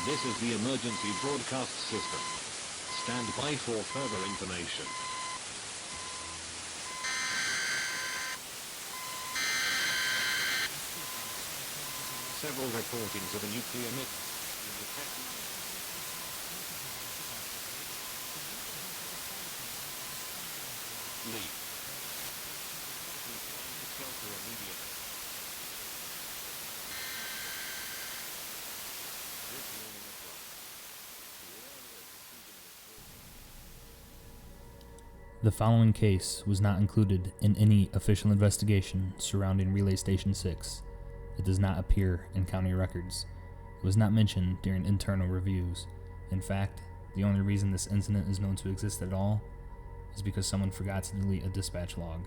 This is the emergency broadcast system. Stand by for further information. Several reportings of a nuclear leak. Shelter immediately. This morning o'clock. The following case was not included in any official investigation surrounding Relay Station 6. It does not appear in county records. It was not mentioned during internal reviews. In fact, the only reason this incident is known to exist at all is because someone forgot to delete a dispatch log.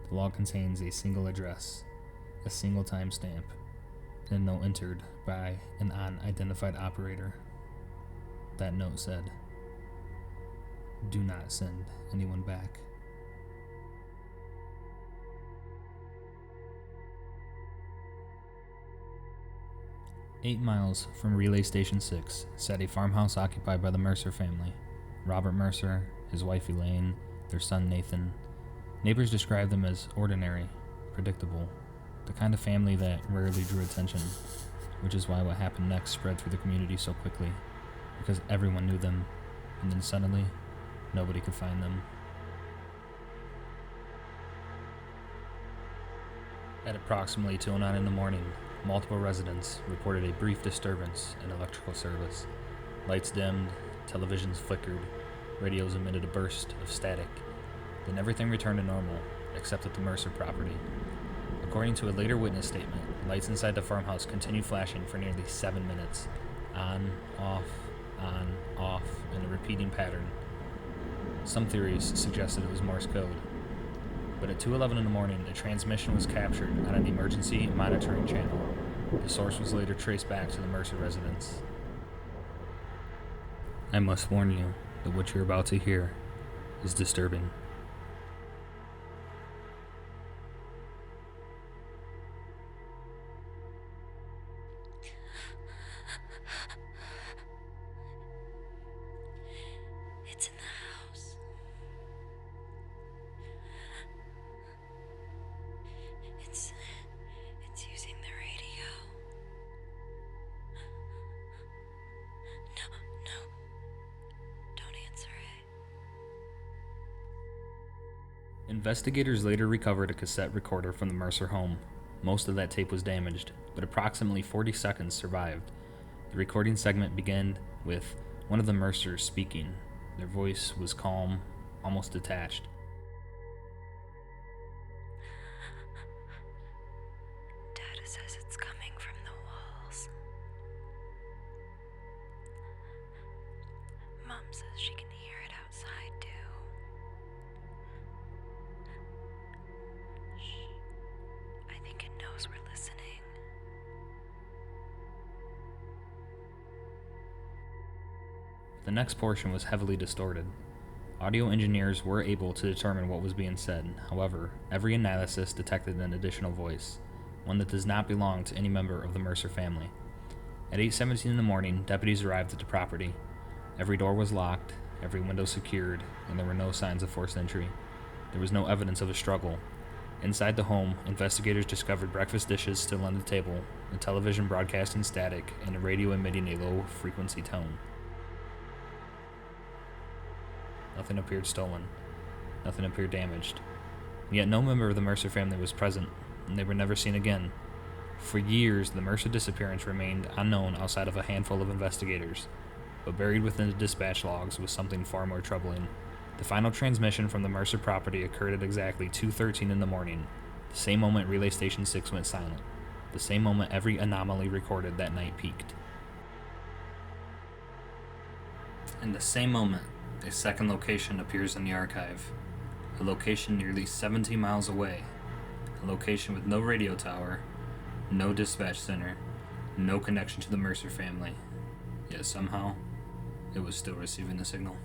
The log contains a single address, a single timestamp, and a note entered by an unidentified operator. That note said, "Do not send anyone back." "8 miles from Relay Station 6 sat a farmhouse occupied by the Mercer family. Robert Mercer, his wife Elaine, their son Nathan. Neighbors described them as ordinary, predictable, the kind of family that rarely drew attention, which is why what happened next spread through the community so quickly, because everyone knew them, and then suddenly, nobody could find them. At approximately 2:09 in the morning, multiple residents reported a brief disturbance in electrical service. Lights dimmed, televisions flickered, radios emitted a burst of static. Then everything returned to normal, except at the Mercer property. According to a later witness statement, lights inside the farmhouse continued flashing for nearly 7 minutes, on, off, in a repeating pattern. Some theories suggested it was Morse code. But at 2:11 in the morning, a transmission was captured on an emergency monitoring channel. The source was later traced back to the Mercer residence. I must warn you that what you're about to hear is disturbing. It's in the house. It's using the radio. No. Don't answer it. Investigators later recovered a cassette recorder from the Mercer home. Most of that tape was damaged, but approximately 40 seconds survived. The recording segment began with one of the Mercers speaking. Their voice was calm, almost detached. Dad says it's coming from the walls. Mom says she can hear it outside too. Shh. I think it knows we're listening. The next portion was heavily distorted. Audio engineers were able to determine what was being said. However, every analysis detected an additional voice, one that does not belong to any member of the Mercer family. At 8:17 in the morning, deputies arrived at the property. Every door was locked, every window secured, and there were no signs of forced entry. There was no evidence of a struggle. Inside the home, investigators discovered breakfast dishes still on the table, a television broadcasting static, and a radio emitting a low-frequency tone. Nothing appeared stolen. Nothing appeared damaged. And yet no member of the Mercer family was present, and they were never seen again. For years, the Mercer disappearance remained unknown outside of a handful of investigators. But buried within the dispatch logs was something far more troubling. The final transmission from the Mercer property occurred at exactly 2:13 in the morning, the same moment Relay Station 6 went silent, the same moment every anomaly recorded that night peaked. In the same moment, a second location appears in the archive, a location nearly 70 miles away, a location with no radio tower, no dispatch center, no connection to the Mercer family, yet somehow, it was still receiving the signal.